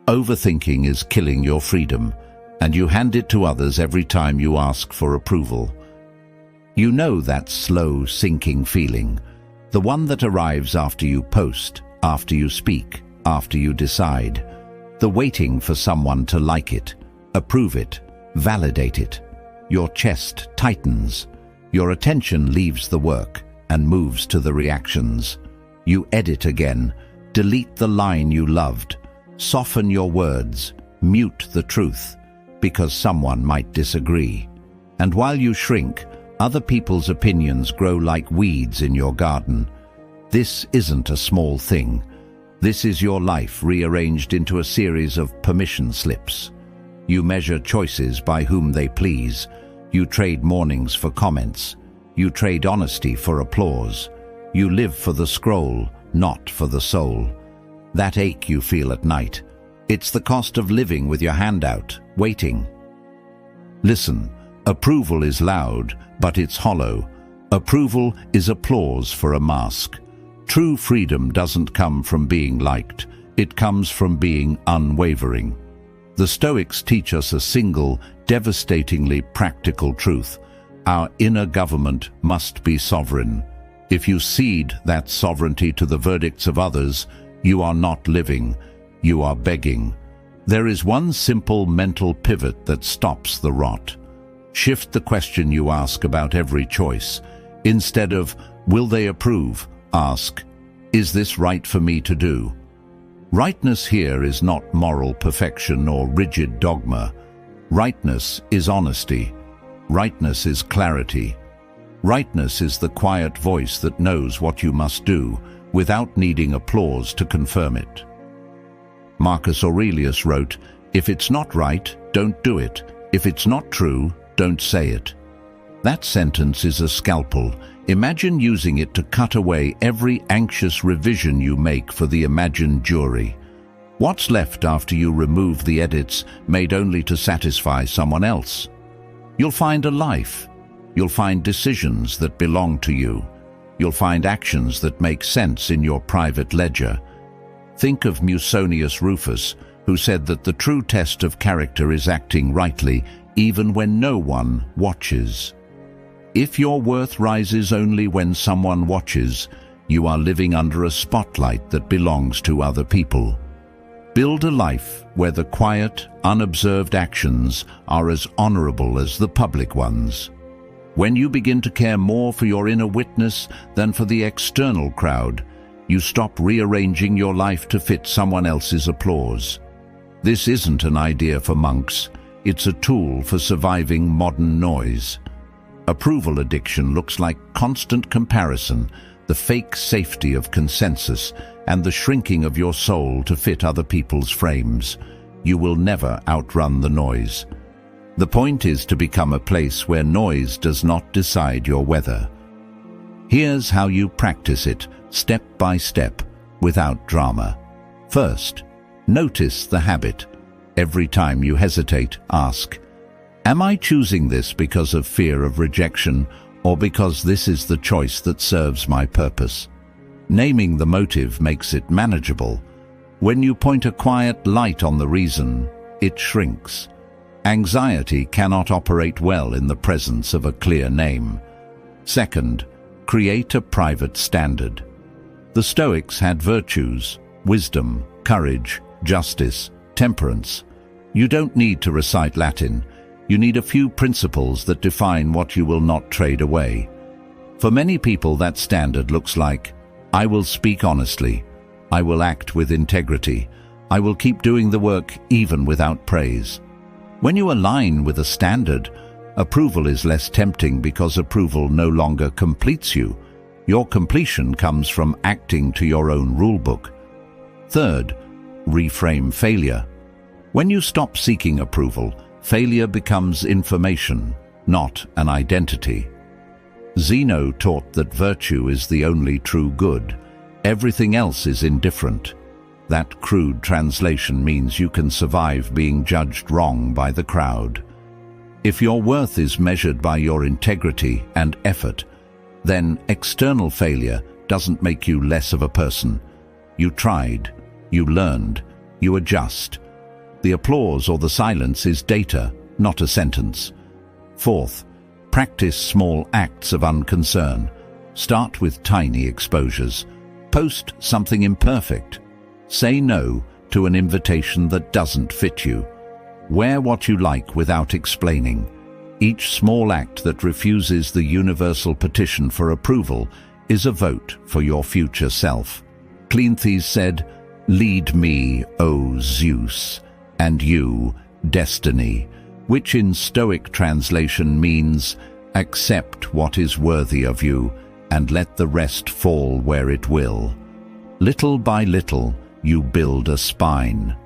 Overthinking is killing your freedom, and you hand it to others every time you ask for approval. You know that slow, sinking feeling, the one that arrives after you post, after you speak, after you decide, the waiting for someone to like it, approve it, validate it. Your chest tightens, your attention leaves the work and moves to the reactions. You edit again, delete the line you loved, soften your words, mute the truth, because someone might disagree. And while you shrink, other people's opinions grow like weeds in your garden. This isn't a small thing. This is your life rearranged into a series of permission slips. You measure choices by whom they please. You trade mornings for comments. You trade honesty for applause. You live for the scroll, not for the soul. That ache you feel at night, it's the cost of living with your hand out, waiting. Listen, approval is loud, but it's hollow. Approval is applause for a mask. True freedom doesn't come from being liked. It comes from being unwavering. The Stoics teach us a single, devastatingly practical truth. Our inner government must be sovereign. If you cede that sovereignty to the verdicts of others, you are not living, you are begging. There is one simple mental pivot that stops the rot. Shift the question you ask about every choice. Instead of, will they approve? Ask, is this right for me to do? Rightness here is not moral perfection or rigid dogma. Rightness is honesty. Rightness is clarity. Rightness is the quiet voice that knows what you must do without needing applause to confirm it. Marcus Aurelius wrote, "If it's not right, don't do it. If it's not true, don't say it." That sentence is a scalpel. Imagine using it to cut away every anxious revision you make for the imagined jury. What's left after you remove the edits made only to satisfy someone else? You'll find a life. You'll find decisions that belong to you. You'll find actions that make sense in your private ledger. Think of Musonius Rufus, who said that the true test of character is acting rightly even when no one watches. If your worth rises only when someone watches, you are living under a spotlight that belongs to other people. Build a life where the quiet, unobserved actions are as honorable as the public ones. When you begin to care more for your inner witness than for the external crowd, you stop rearranging your life to fit someone else's applause. This isn't an idea for monks. It's a tool for surviving modern noise. Approval addiction looks like constant comparison, the fake safety of consensus, and the shrinking of your soul to fit other people's frames. You will never outrun the noise. The point is to become a place where noise does not decide your weather. Here's how you practice it, step by step, without drama. First, notice the habit. Every time you hesitate, ask, am I choosing this because of fear of rejection, or because this is the choice that serves my purpose? Naming the motive makes it manageable. When you point a quiet light on the reason, it shrinks. Anxiety cannot operate well in the presence of a clear name. Second, create a private standard. The Stoics had virtues: wisdom, courage, justice, temperance. You don't need to recite Latin. You need a few principles that define what you will not trade away. For many people, that standard looks like, I will speak honestly. I will act with integrity. I will keep doing the work even without praise. When you align with a standard, approval is less tempting because approval no longer completes you. Your completion comes from acting to your own rulebook. Third, reframe failure. When you stop seeking approval, failure becomes information, not an identity. Zeno taught that virtue is the only true good. Everything else is indifferent. That crude translation means you can survive being judged wrong by the crowd. If your worth is measured by your integrity and effort, then external failure doesn't make you less of a person. You tried, you learned, you adjust, The applause or the silence is data, not a sentence. Fourth, practice small acts of unconcern. Start with tiny exposures. Post something imperfect. Say no to an invitation that doesn't fit you. Wear what you like without explaining. Each small act that refuses the universal petition for approval is a vote for your future self. Cleanthes said, "Lead me, O Zeus, and you, Destiny," which in Stoic translation means, accept what is worthy of you and let the rest fall where it will. Little by little, you build a spine.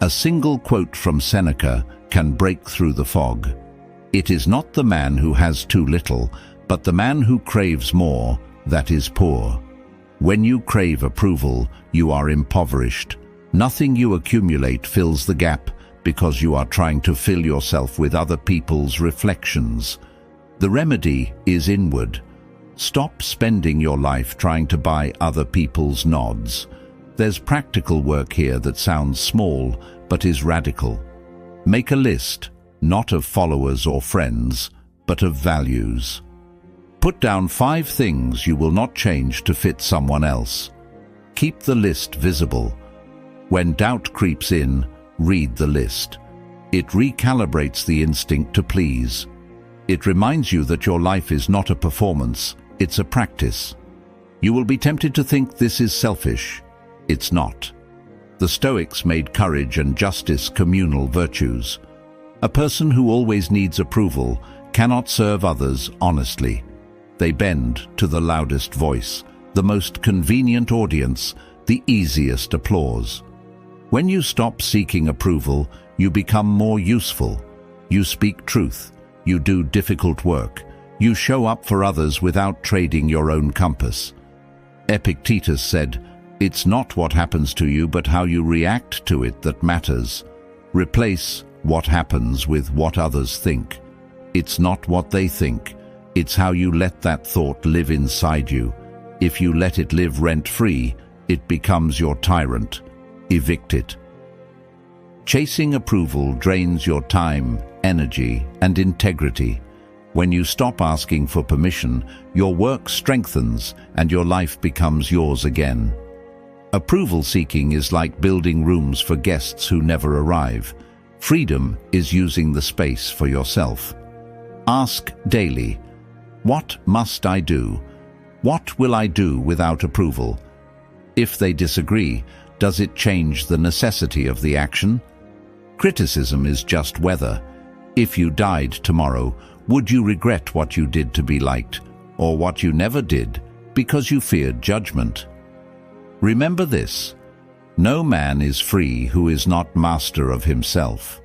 A single quote from Seneca can break through the fog. It is not the man who has too little, but the man who craves more that is poor. When you crave approval, you are impoverished. Nothing you accumulate fills the gap because you are trying to fill yourself with other people's reflections. The remedy is inward. Stop spending your life trying to buy other people's nods. There's practical work here that sounds small but is radical. Make a list, not of followers or friends, but of values. Put down 5 things you will not change to fit someone else. Keep the list visible. When doubt creeps in, read the list. It recalibrates the instinct to please. It reminds you that your life is not a performance, it's a practice. You will be tempted to think this is selfish. It's not. The Stoics made courage and justice communal virtues. A person who always needs approval cannot serve others honestly. They bend to the loudest voice, the most convenient audience, the easiest applause. When you stop seeking approval, you become more useful. You speak truth. You do difficult work. You show up for others without trading your own compass. Epictetus said, "It's not what happens to you, but how you react to it that matters." Replace what happens with what others think. It's not what they think. It's how you let that thought live inside you. If you let it live rent-free, it becomes your tyrant. Evict it. Chasing approval drains your time, energy, and integrity. When you stop asking for permission, your work strengthens and your life becomes yours again. Approval seeking is like building rooms for guests who never arrive. Freedom is using the space for yourself. Ask daily, what must I do? What will I do without approval? If they disagree, does it change the necessity of the action? Criticism is just weather. If you died tomorrow, would you regret what you did to be liked, or what you never did because you feared judgment? Remember this: no man is free who is not master of himself.